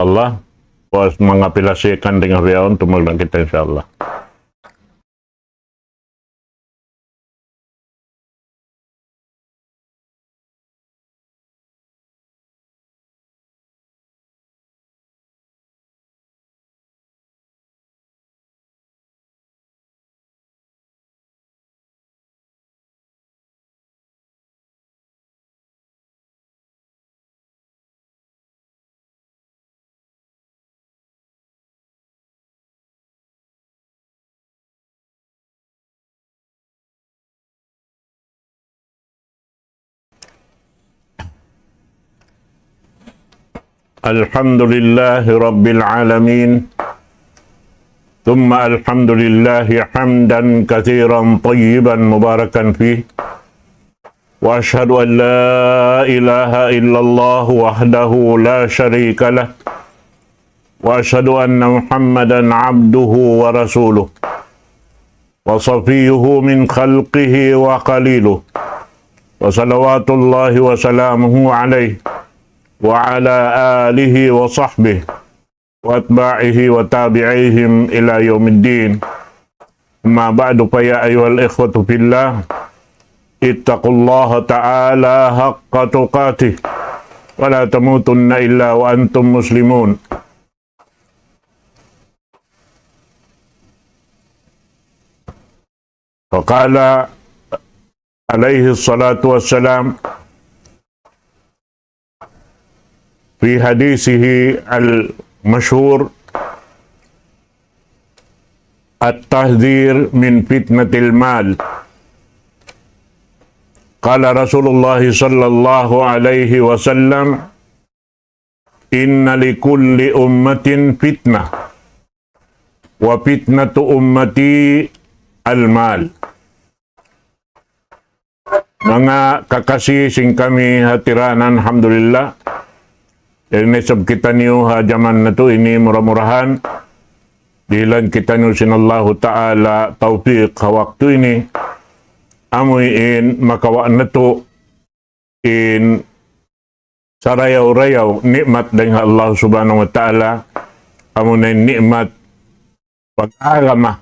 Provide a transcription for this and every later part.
Allah. Was mga pilasikan dengan riaon tumagdan kita insyaallah. Alhamdulillahi Rabbil Alamin. Thumma alhamdulillahi hamdan kathiran tayyiban mubarakan fih. Wa ashhadu an la ilaha illallah wahdahu la syarika lah. Wa ashhadu anna Muhammadan abduhu wa rasuluh. Wa safiyuhu min khalqihi wa qaliluh. Wa salawatullahi wa salamuhu alaihi. Wa ala alihi wa sahbihi wa atba'ihi wa tabi'ihim ila yaumiddin. Ma ba'du fa ya ayyuhal ikhwatu fillah, ittaqullaha ta'ala haqqa tuqatih wa la tamutunna illa wa antum muslimun. Wa qala alaihi salatu wassalam في حديثه المشهور التحذير من فتنة المال. قال رسول الله صلى الله عليه وسلم إن لكل أمة فتنة وفتنة أمتي المال. Mga kakasih sing kami hatiranan, alhamdulillah. Nesab kita niyo ha zaman na to ini murah-murahan. Dilan kita niyo sinallahu ta'ala taufiq ha waktu ini. Amuin makawa na to in sarayaw-rayaw nikmat dengan Allah subhanahu wa ta'ala. Amunin nikmat pag-agama.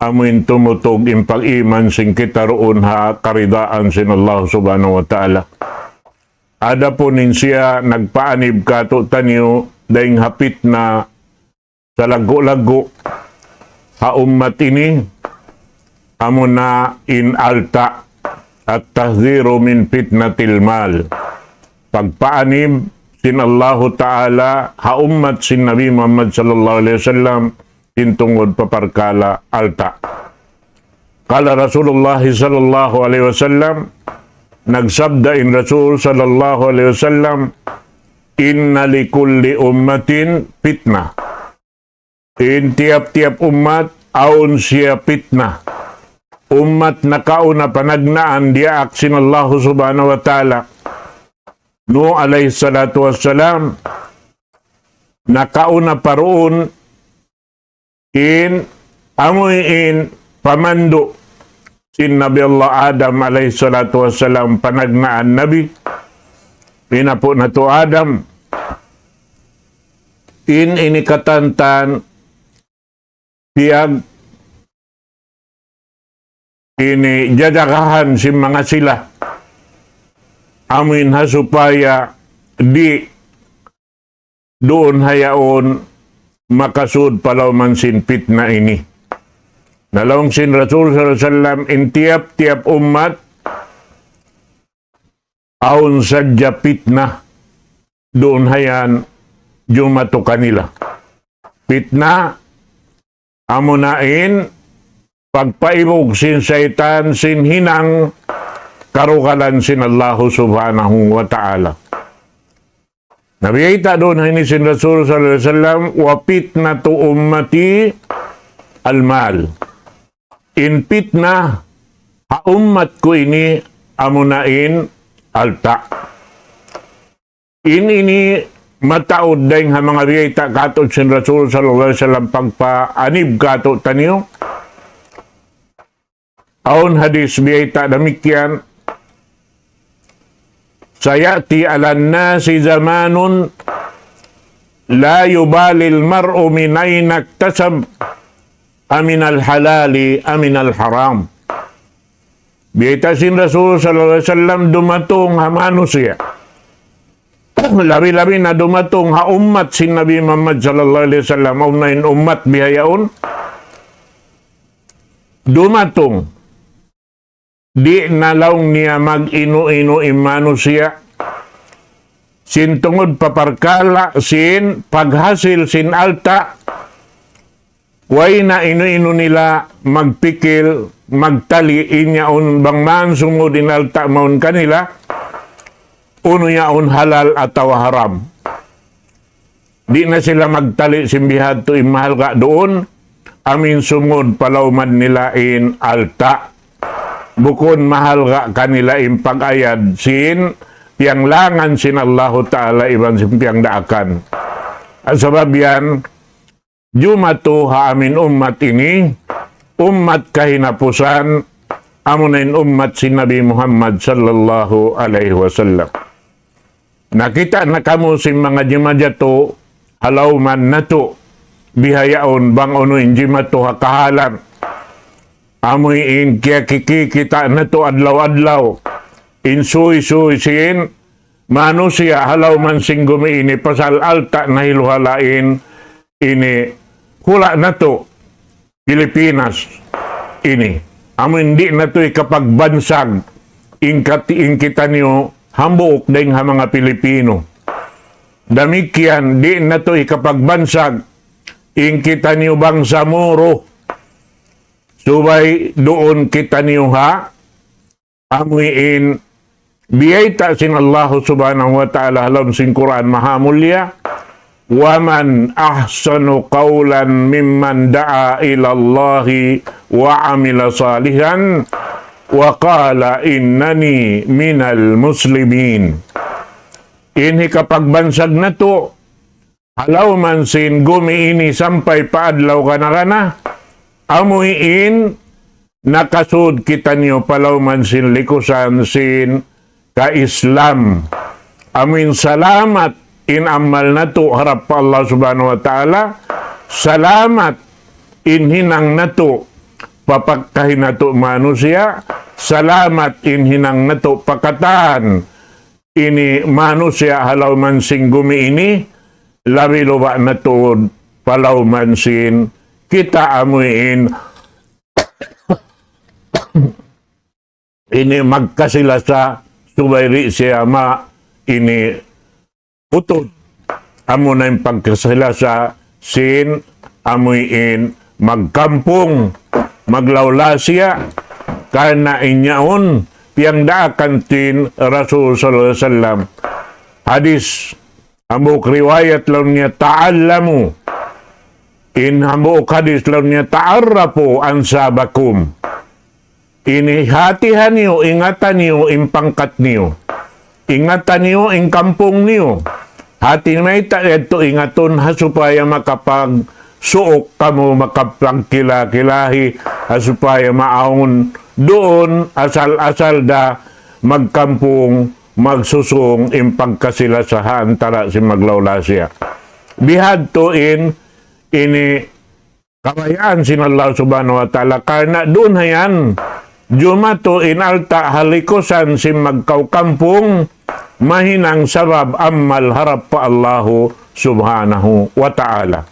Amuin tumutog in pag-iman sing kita roon ha karidaan sinallahu subhanahu wa ta'ala. Ada po nin siya nagpaanib kato tanyo dahing hapit na sa lago-lago ha ummat ini amo na in alta at tahziru min fitnatil mal. Pagpaanib sin Allahu Ta'ala ha ummat sin Nabi Muhammad sallallahu alaihi wasallam tintungod paparkala alta. Kala Rasulullah sallallahu alaihi wasallam, nagsabda in Rasul sallallahu alaihi wasallam, inna likulli ummatin fitnah. In tiap-tiap umat aun siya fitnah. Umat na kauna panagnaan dia aksin Allah subhanahu wa ta'ala. Nuh alaihi salatu wassalam, nakauna paroon in amoy in pamando sin Nabi Allah Adam alaihi salatu wassalam panagnaan Nabi. Pinapo na to Adam. Ini katantan piyag ini jadakahan si mga sila. Amin ha supaya di doon hayaon makasud palaw man sin fitna ini. Nalawang sin Rasul sallallahu alaihi wasallam in tiap-tiap umat aun sadya fitnah doon hayan jumato kanila. Fitnah amunain pagpaibog sin syaitan sin hinang karukalan sin Allah subhanahu wa ta'ala. Nabiyita doon haini sin Rasul sallallahu alaihi wasallam wa fitnatu ummati al-mal. In fitnah ha ummat ko ini amunain alta. Ini mataod dahing ha mga riyata katod sin Rasul sallallahu alaihi wasallam pagpaanib katod tanyo. Aun hadis biyata demikian, sayati ala nasi zamanun la yubalil mar'u min ayna iktasab aminal halali aminal haram. Biitasin Rasul sallallahu alaihi wasallam dumatong ha manusia. Labi-labi na dumatong ha umat si Nabi Muhammad sallallahu alaihi wasallam unahin umat bihayaon. Dumatong di nalaw niya mag-inu-inu manusia. Sin tungod paparkala, sin paghasil, sin alta. Way na inu-inu nila magpikil, magtali, inyaon bang man sungod inalta maun kanila, uno yaon halal ataw haram. Di na sila magtali simbihad to imahal ka doon, amin sungod palawman nila in alta. Bukod mahal ka kanila in pag-ayad, sin piyang langan sin Allah Ta'ala iban sin piyang daakan. At sabab yan, Jumato ha amin umat ini, umat kahinapusan, amunin umat si Nabi Muhammad sallallahu alaihi wasallam. Nakita na kamo si mga jimajato, halaw man nato, bihayaon bang unuin jimato ha kahalan. Amoy in kaya kikikita na to adlaw-adlaw, in suy-suy sin, manusia halaw man sing gumiini pasal alta na hiluhalain, ini hula na to Pilipinas ini amo hindi na to ikapagbansag in kita niyo hambuok ding ha mga Pilipino damikyan di na to ikapagbansag in kita niyo bangsa muro subay doon kita niyo ha amuin biyayta sin Allah subhanahu wa ta'ala halam sin Quran mahamulya. وَمَنْ أَحْسَنُ قَوْلًا مِمَّنْ دَعَا إِلَى اللَّهِ وَعَمِلَ صَالِحًا وَقَالَ إِنَّنِي مِنَ الْمُسْلِمِينَ. Inhi kapagbansag na to, halaw man sin gumiini sampay paadlaw kana, amuin nakasud kita niyo palaw man sin likusan sin ka-Islam. Amin salamat inamal na to harap pa Allah subhanahu wa ta'ala. Salamat inhinang na to papagkahin na to manusia. Salamat inhinang na to pakatan ini manusia halaw man sing gumiini. Labi luba na to palaw man sin kita amuin ini magkasilasa subayri siya ma ini utod, amo na yung pagkasilasa sin amuin magkampong maglawlasya kana inyaon piyang daakan tin Rasul sallallahu alaihi wasallam hadis ambok riwayat law niya ta'allamu in ambok hadis law niya ta'arrafu ansabakum ini hatihan niyo ingatan niyo impangkat niyo ingatan niyo ing kampong niyo. Hati may ito ingaton ha supaya makapag suok kamo makapagkila-kilahi ha supaya maahon doon asal-asal da magkampong magsusong impagkasila sa antara si maglawlasya. Bihad to in ini kabayaan sin Allah subhanahu wa ta'ala karena doon hayan Jumato in alta halikosan si magkaukampong mahinang sabab amal harap pa Allahu subhanahu wa ta'ala.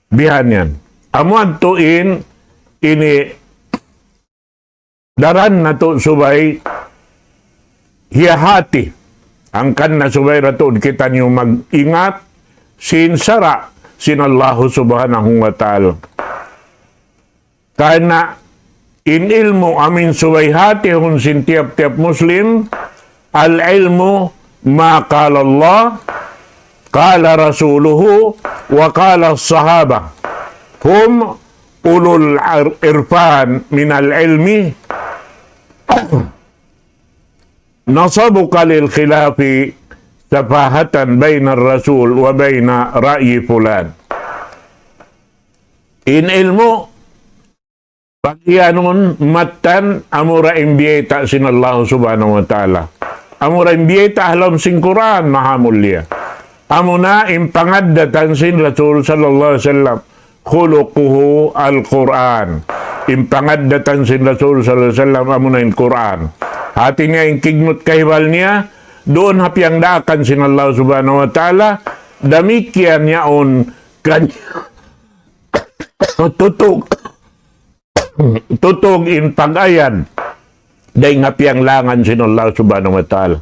Bihan yan. Amuan tuin ini daran na to subay hiyahati. Ang kan na subay raton kita niyo mag-ingat sin sara sin Allahu subhanahu wa ta'ala. Karena in ilmu amin suwayhati hun sin tiap-tiap muslim al ilmu ma qala Allah qala rasuluhu wa qala sahaba hum ulul irfan min al ilmi nasabuka lil khilafi safahatan baina rasul wa baina ra'yi fulan in ilmu Pagyanon matan amura imbiyeta sin Allah subhanahu wa ta'ala. Amura imbiyeta halam sing Quran mahamulya. amuna impangaddatan sin Rasul sallallahu alaihi wasallam khuluquhu al-Quran. Impangaddatan sin Rasul sallallahu alaihi wasallam amuna in Quran. Hati niya ingkignot kahibal niya, doon hapiang daakan sin Allah subhanahu wa ta'ala, damikian yaon kanya tutog in pag-ayan day hapiang langan sin Allah subhanahu wa ta'ala.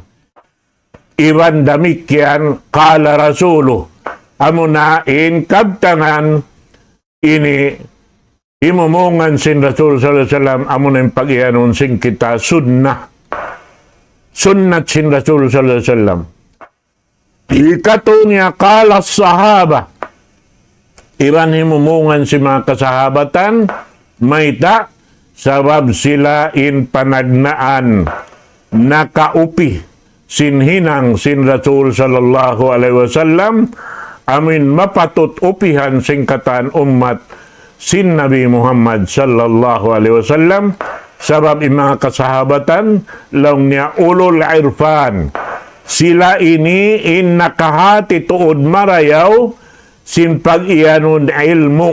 Iwan damikian kala rasulu amuna in kabtangan ini imumungan sin Rasul sallallahu alaihi wasallam amuna in pag-iyanon sin kita sunnah sin Rasul sallallahu alaihi wasallam. Ikatunya kala sahaba iwan himumungan si mga kasahabatan mayta sabab sila in panagnaan nakaupi sinhinang sin Rasul sallallahu alaihi wasallam amin mapatut upihan singkatan umat sin Nabi Muhammad sallallahu alaihi wasallam sabab yung mga kasahabatan lang niya ulul irfan sila ini in nakahati tuod marayaw sin pag-iyanon ilmu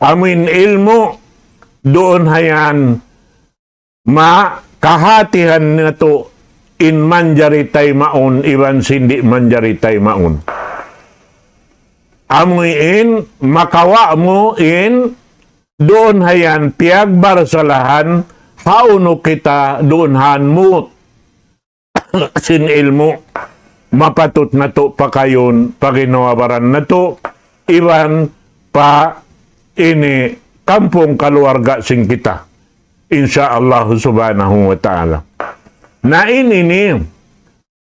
amin ilmu doon hayan makahatihan na to in manjaritay maun, iban sindi manjaritay maun. Amoy in, makawa mo in, doon hayan, piagbarsalahan, hauno kita, doon hanmut. Sin ilmo, mapatut na to pa kayon, paginawabaran na to, iban pa ini, kampong kaluarga sing kita. Insyaallah subhanahu wa ta'ala. Na ini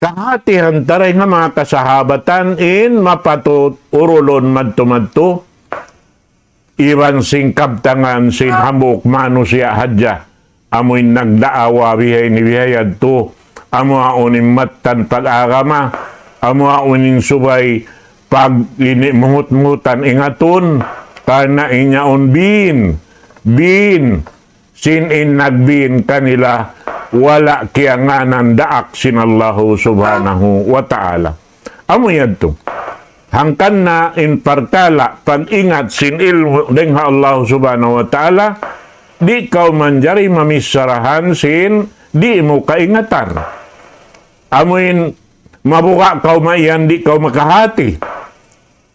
kahatihan taray nga mga kasahabatan in mapatut urulon madto-madto iwan sing kabtangan sin hamok manusia hadya amoy nagdaawa bihay ni bihayad to amo aunin matan pag-agama amo aunin subay pag inimut-mutan ingaton kana inyaon bin sin in nagbin kanila wala kianganan daak sinallahu subhanahu wa ta'ala. Amo yan to. Hangkan na in partala pag-ingat sin ilmu dengan Allah subhanahu wa ta'ala di kau manjari mamisarahan sin di mo kaingatan. Amuin mabuka kau maiyan di kau makahati.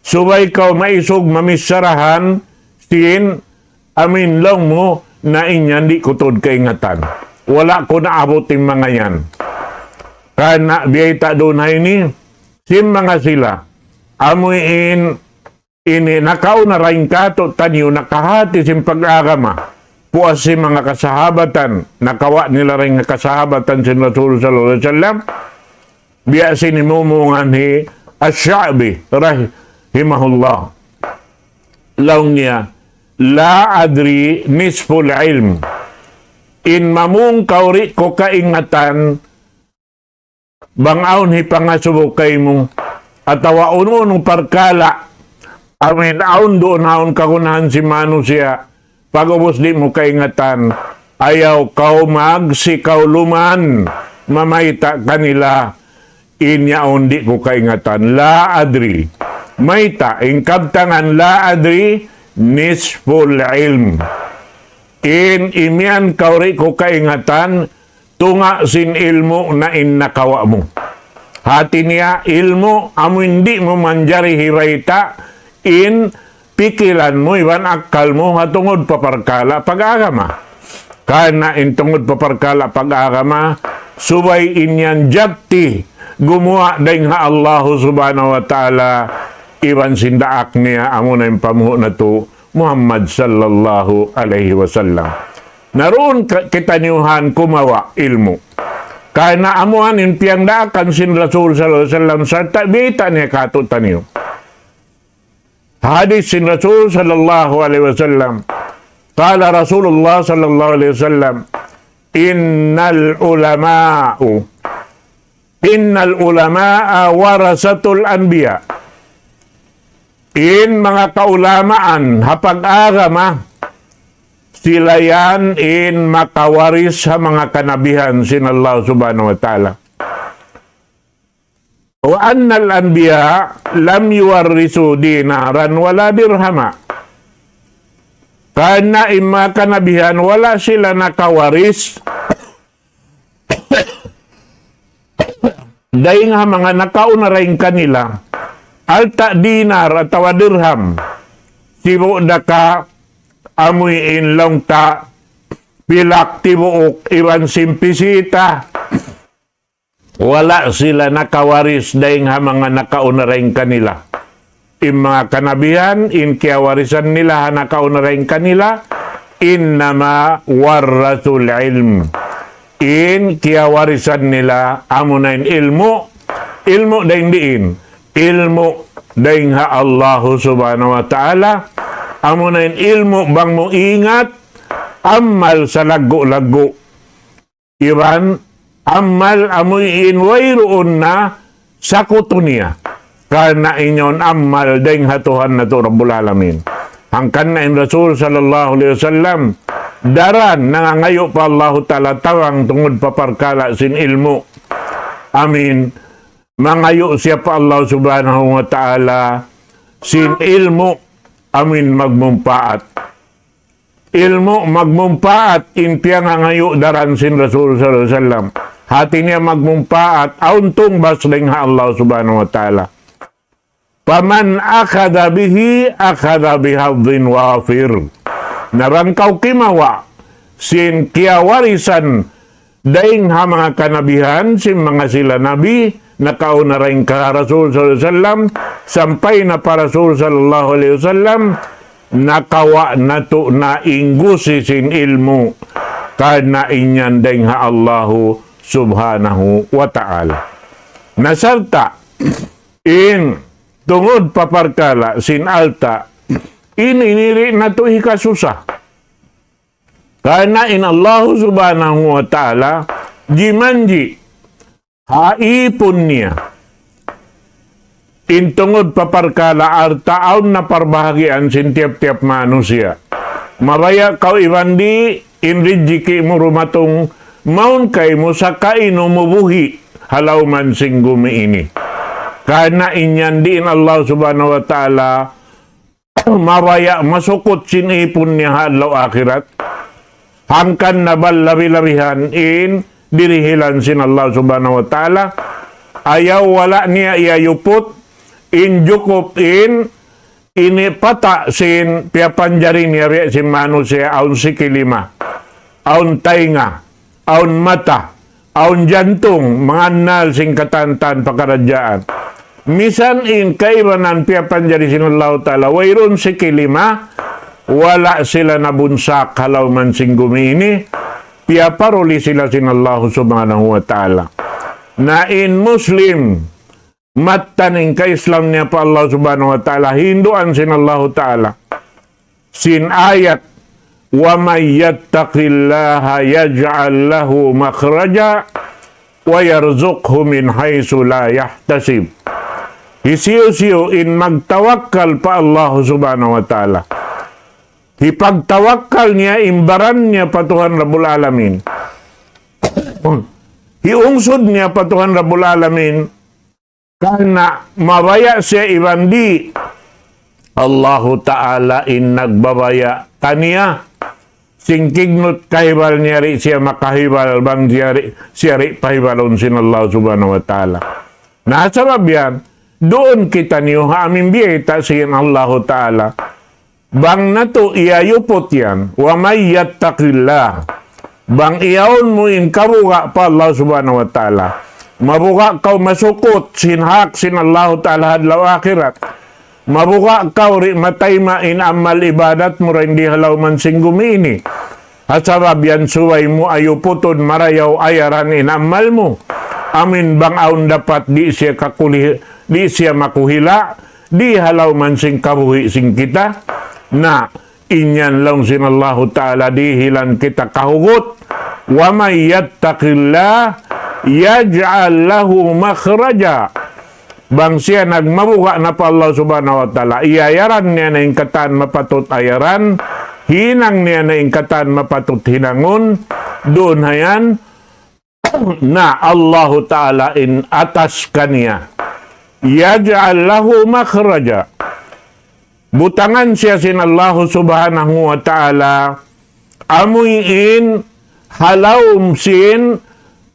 Subay kau maisog mamisarahan sin amin lang mo na inyan di kutod kaingatan. Wala ko naabot yung mga yan. Kana biyayta doon na ini, sim mga sila, amuin, ini nakaw na rin kato, tanyo nakahati sim pag-agama, puas si mga kasahabatan, nakawa nila rin nga kasahabatan sin Rasul sallallahu alaihi wasallam, biya sinimumungan ni Ash-Sha'bi, rahimahullah, law niya, la adri nisful ilm, in mamung kauri ko kaingatan bangaon hipangasubok kay mo atawa unong parkala amin aun doon haon kakunahan si manusia pagubos di mo kaingatan ayaw kau magsikaw luman mamayta kanila inyaon di ko kaingatan la adri mayta ingkabtangan la adri nisful ilm in imyan kauri ko kaingatan tunga sin ilmu na in nakawa mo. Hati niya ilmu amo hindi mo manjari hirayta in pikilan mo iban akal mo hatungod paparkala pag-agama. Kana in tungod paparkala pag-agama subay inyan jabti gumawa dahil nga Allah subhanahu wa ta'ala iban sindaak niya amo na yung pamuho na to Muhammad sallallahu alaihi wasallam. Naroon kita niyuhan kumawa ilmu. Kaya amuhan in piyang daakan sin Rasul sallallahu alaihi wasallam sa tabita niya katutan niyo. Hadis sin Rasul sallallahu alaihi wasallam. Kala Rasulullah sallallahu alaihi wasallam, innal ulama'a warasatul anbiya. In mga kaulamaan, hapag-agama, sila yan in makawaris sa mga kanabihan sin Allah subhanahu wa ta'ala. wa annal anbiya lam yuwarrisu dinaran wala dirhama. Karena ima kanabihan wala sila nakawaris dahil nga mga nakaunarain kanila alta dinar at dirham tibo da ka amuy inlong ta pilak tibuok iwan simpisita wala sila nakawaris dahil nga mga nakaunarain kanila. In mga kanabihan, in kiawarisan nila, nakaunarain kanila, innama warratul ilm. In kiawarisan nila, amunain ilmu daing diin. Ilmu daing ha Allahu subhanahu wa ta'ala. Amunain ilmu bang mo ingat, amal sa lago-lago. Iban, amal amuy inwayroon na sa kutunia. Karena inyon amal daing hatuhan na to Rabbul Alamin. Hangkan na in Rasul sallallahu alaihi wasallam daran nangangayo pa Allah Ta'ala tawang tungod paparkala sin ilmu. Amin. Mangayo siya pa Allah subhanahu wa ta'ala sin ilmu. Amin magmumpaat. Ilmu magmumpaat in piyang hangayo daran sin Rasul sallallahu alaihi wasallam. Hati niya magmumpaat auntong basling ha Allah subhanahu wa ta'ala. Paman akhadha bihi akhadha bihadhin wafir. Narangkaw kimawa sin kiawarisan daing ha mga kanabihan sin mga sila nabi nakauna rin ka Rasul sallallahu alaihi wasallam sampay na pa Rasul sallallahu alaihi wasallam nakawa na to na inggusi sin ilmu karena inyan daing ha Allahu subhanahu wa ta'ala. Nasarta in tungod paparkala sin alta iniri na to hikasusa. Karena in Allah subhanahu wa ta'ala jimanji haipon niya in tungod paparkala artaon na parbahagian sin tiap-tiap manusia. Mabaya kau ibandi in rijiki mo rumatong maun kay mo sa kaino mo buhi halaw man sing gumi ini. Karena inyan diin Allah subhanahu wa ta'ala mawaya masukot sinipon niya hadlaw akhirat. Hangkan na balabi-labihan in dirihilan sin Allah subhanahu wa ta'ala. Ayaw wala niya iyayupot in jukop in inipata sin piapanjari niya rin sin manusia aun sikilima, aun tainga, aun mata, aun jantung, manganal sing katantan pakaradyaan. Misan in kaibanan piapanjari sin Allah ta'ala wayron sikilima wala sila nabunsak halaw man sing gumini piaparuli sila sin Allah subhanahu wa ta'ala. Na in Muslim mataning ka Islam niya pa Allah subhanahu wa ta'ala hinduan sin Allah ta'ala sin ayat wa may yattaqillaha yaj'al lahu makhraja wa yarzuqhu min haitsu la yahtasib. Isiyo-siyo in magtawakkal pa Allah subhanahu wa ta'ala. Hipagtawakkal niya, imbaran niya patuhan Rabbul Alamin. Hiungsod niya patuhan Rabbul Alamin karena mabaya siya ibandi Allah ta'ala in nagbabaya kaniya singkignot kahibal niya rin siya makahibal bang siya rin pahibalon sin Allah subhanahu wa ta'ala. Nasabab yan doon kita niyo amin biyeta sin Allah ta'ala bang nato iyayupot yan wa may yattaqillah bang iyaon mo in kabuga pa Allah subhanahu wa ta'ala mabuga kau masukot sinhak sin Allah ta'ala hadlaw akhirat mabuga kau ri matayma in amal ibadat mo rin di halaw man singgumi ini hasabab yan suway mo ayuputon marayaw ayaran in amal mo amin bang aun dapat di siya makuhila di halaw man sing kabuhi sing kita na inyan lang sin Allah ta'ala dihilan kita kahugot wa may yattaqillah yaj'al lahu makhraja bang siya nagmabuga na pa Allah subhanahu wa ta'ala iayaran niya na ingkatan mapatut ayaran hinang niya na ingkatan mapatut hinangon doon hayan na Allah ta'ala in atas kaniya yaj'al lahu makhraja. Butangan siya sin Allah subhanahu wa ta'ala, amuyin halawm sin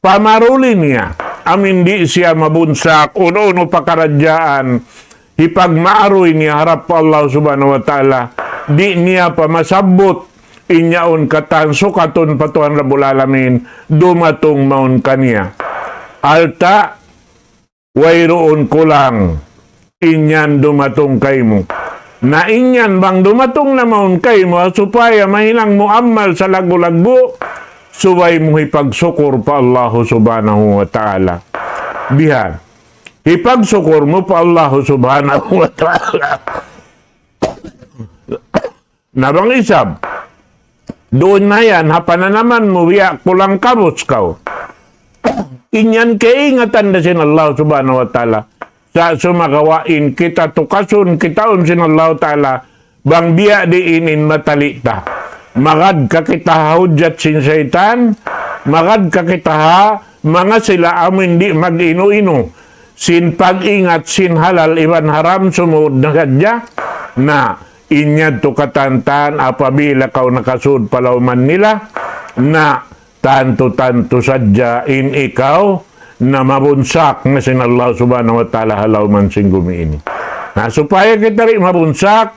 pamarulin niya. Amin di siya mabunsak, uno-uno pakaradyaan, hipagmaaroy niya harap pa Allah subhanahu wa ta'ala, di niya pa masabot, inyaon katan, sukaton patuhan Rabbul Alamin, dumatong maun kaniya. Alta, wayroon ko lang, inyan dumatong kay mo. Na inyan bang dumatong na maun kay mo, supaya mahilang mo amal sa lago-lagbo, suway mo ipagsukur pa Allah subhanahu wa ta'ala. Bihan, ipagsukur mo pa Allah subhanahu wa ta'ala. Nabang isab, doon na yan, hapananaman mo, wiyak pulang kabos kau. Inyan kaingatan na sin Allah subhanahu wa ta'ala. Sa sumakawain kita tukasun, kitaon sin Allah ta'ala, bang biya diinin matalita. Magad ka kita hujat sin syaitan, magad ka kita ha, mga sila amin di mag-ino-ino. Sin pag-ingat, sin halal, iban haram, sumud na kadya, na inyad to katantan, apabila kau nakasud palauman nila, na tanto-tanto sadya in ikaw, na mabunsak na sin Allah subhanahu wa ta'ala halauman sing gumiini. Na supaya kita rin mabunsak,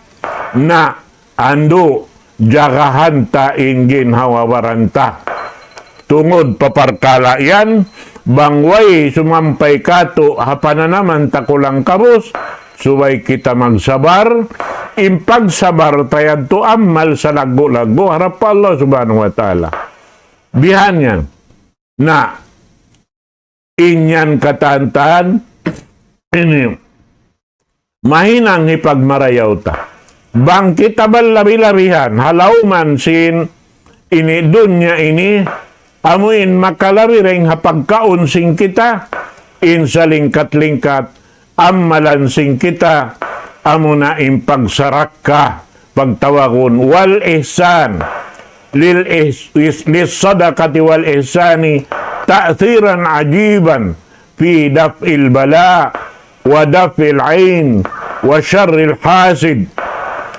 na ando, jagahanta ingin hawawaranta. Tungod paparkala yan, bangway sumampay kato, hapananaman takulang kabos, suway kita magsabar, impagsabar tayad to amal sa lago-lago, harap pa Allah subhanahu wa ta'ala. Bihan yan, na inyan katantan, ini, mahinang ipagmarayaw ta. Bang kita balabi-labihan, halauman sin ini dunya ini, amuin makalabi ring hapagkaon sing kita, insa lingkat-lingkat, amalan sing kita, amuna impagsarak ka, pagtawagon, wal ihsan, lis sadaqati wal ihsani, ta'thiran ajiban, fi daf'il bala, wa daf'il ain, wa syarril hasid.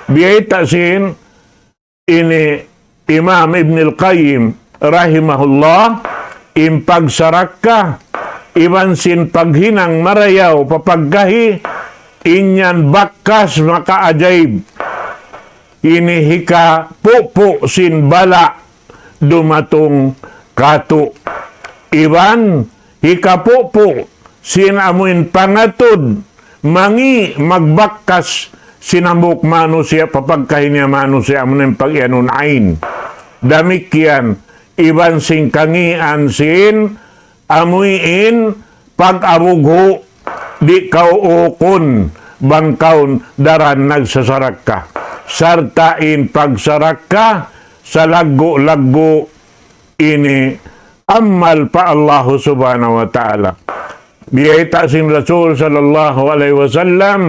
Biyay tasin, ini Imam Ibn Al-Qayyim rahimahullah, impagsarak ka, iban sin paghinang marayaw, papaggahi, inyan bakas makaajaib. Ini hika pupo sin bala, dumatong kato. Iban, hika pupo, sin amuin pangatod, mangi magbakas, sinambok manusia, papagkahin niya manusia, amunin pag-ianun ain. Damikian, iban sing kangian sin, amuin pag-abugho, di kau ukon, bangkaon, daran nagsasarak ka. Sartain pagsarak ka, sa lago-lago, ini, amal pa Allah subhanahu wa ta'ala. Biyayta sin Rasul sallallahu alaihi wasallam,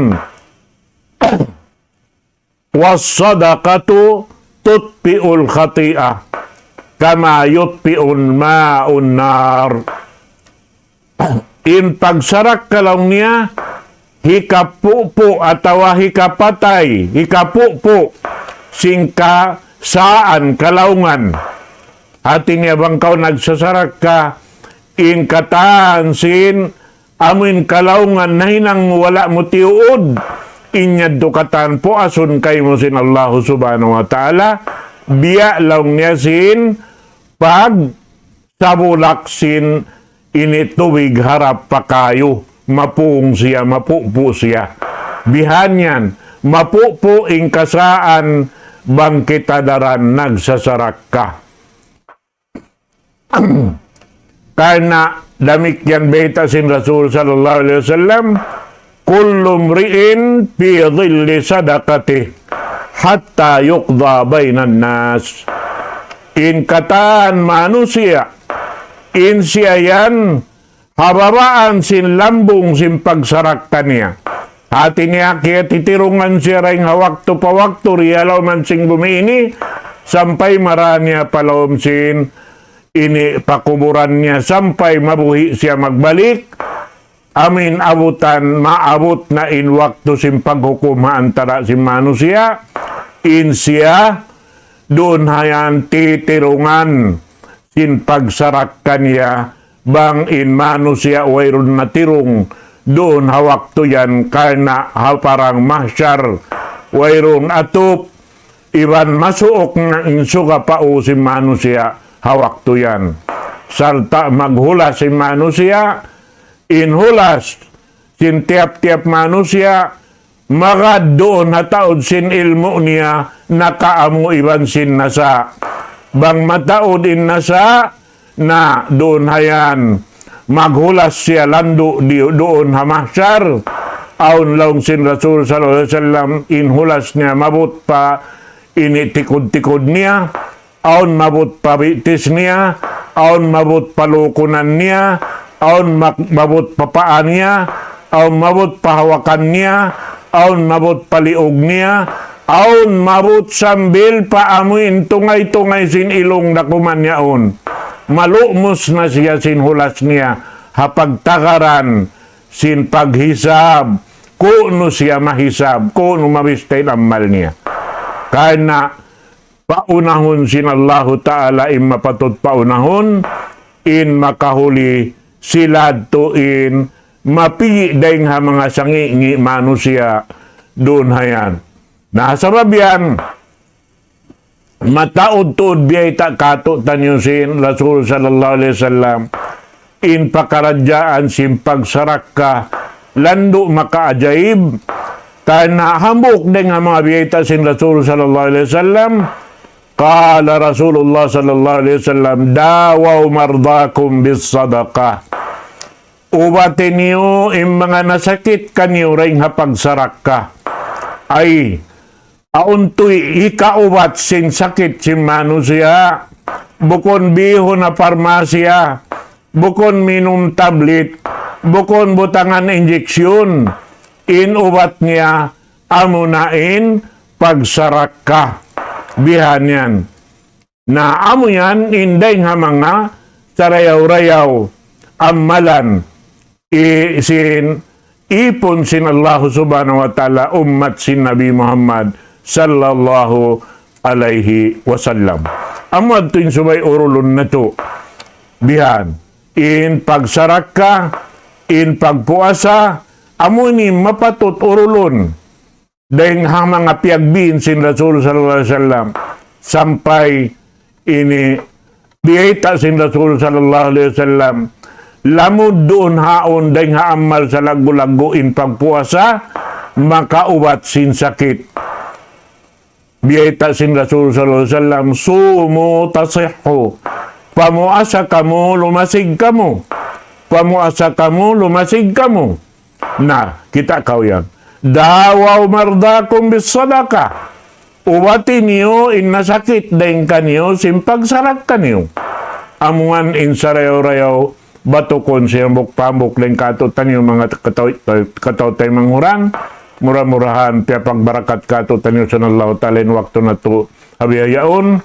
was-sadaqatu tutfi'ul khati'ah kama yutfi'un ma'un nar. In pagsarak ka lang niya, hikapupo atawa hikapatay, hikapupo singka saan kalaungan. Hati niya bang kau nagsasarak ka, in kataan sin amin kalaungan na hinang wala mo tiuod, inyad dukatan po asun kay mo sin Allah subhanahu wa ta'ala, biya lang niya sin pag sabulak sin ini tuwig harap pa kayo, mapuong siya, mapupo siya. Bihan yan, mapupo ing kasaan bang kita daran nagsasarak ka. Karena damikyan beta sin Rasul sallallahu alaihi wasallam, kullum ri'in fi dhilli sadaqati hatta yuqda bainan nas. In kataan manusia, in siya yan, hababaan sin lambung sin pagsaraktan niya. Hati niya kaya titirungan siya rin hawakto pawakto, riyalaw man sing bumini, sampay maranya palawam sin, ini pakuburan niya, sampay mabuhi siya magbalik, amin abutan maabot na in waktu sin paghukum antara si manusia in siya doon hayan titirungan sin pagsarak kanya bang in manusia wayron na tirong doon hawak to yan karena parang mahsyar wayron atop iban masuok nga insuga pa o si manusia hawak to yan salta maghulas si manusia inhulas sin tiap-tiap manusia magad doon hataod sin ilmo niya nakaamu iban sin nasa bang mataod in nasa na doon hayan maghulas siya lando doon hamahsyar aun laong sin Rasul sallallahu alaihi wasallam inhulas niya mabut pa initikod-tikod niya aun mabut pa bitis niya aun mabut palukunan niya aun mabut papaan niya aun mabut pahawakan niya aun mabut paliog niya aun mabut sambil paamuin tungay-tungay sin ilong dakuman yaon malumos na siya sin hulas niya hapagtakaran sin paghisab kuno siya mahisab kuno mabistay amal niya karena paunahon sin Allahu Ta'ala in mapatot paunahon in makahuli silad tuin mapiyi dayng ha mga sangi manusia doon hayan nasa babyan mataod-tuod biyay ta kato tanyo sin Rasul sallallahu alaihi wasallam in pakaradyaan sin pagsarak ka lando makaajaib tayo na hambok din nga mga biyay ta sin Rasul sallallahu alaihi wasallam qala Rasulullah sallallahu alaihi wasallam dawaw mardakum bis sadaqah ubatin niyo in mga nasakit kanyo ring hapagsarak ka ay auntoy ikaubat sin sakit sin manusia bukon biho na parmasya bukon minum tablet bukon butangan injeksyon inubat niya amunain pagsarak ka bihan yan na amo yan inday nga mga sarayaw-rayaw amalan sin ipon sin Allah subhanahu wa ta'ala ummat sin Nabi Muhammad sallallahu alaihi wasallam. Amad tuwing subay urulon na to. Bihan, in pagsarak ka, in pagpuasa, amo ni mapatot urulon. Dahil hang mga piagbin sin Rasul sallallahu alaihi wasallam. Sampay ini biyeta sin Rasul sallallahu alaihi wasallam. Lamod doon haon dahil haamal sa lagu-lagu in pagpuasa, makaubat sin sakit. Biyeta sin Rasul sallallahu alaihi wasallam sumu tasihhu pamuasa kamu lumasig kamu pamuasa kamu lumasig kamu nah kita kau yang dawaw mardakum bis sadaqah ubati niyo in nasakit dahil kanyo simpag sarak kanyo amuan in sarayaw-rayaw batukon siyang bukpambuk ling katutan yung mga kataw tayo manghuran murah-murahan pia pagbarakat kato tanyo sa Allah ta'ala in waktu na to habiyayaon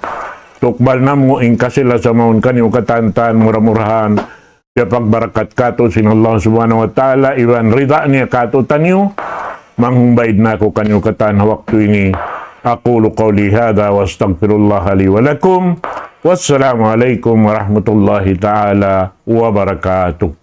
tukbal na mo in kasila sa maun kanyo katantan murah-murahan pia pagbarakat kato sin Allah subhanahu wa ta'ala iwan rida niya kato tanyo manghumbaid na ko kanyo katan waktu ini aqulu qawli hadha wa astaghfirullah li wa lakum wassalamu alaikum warahmatullahi ta'ala wabarakatuh.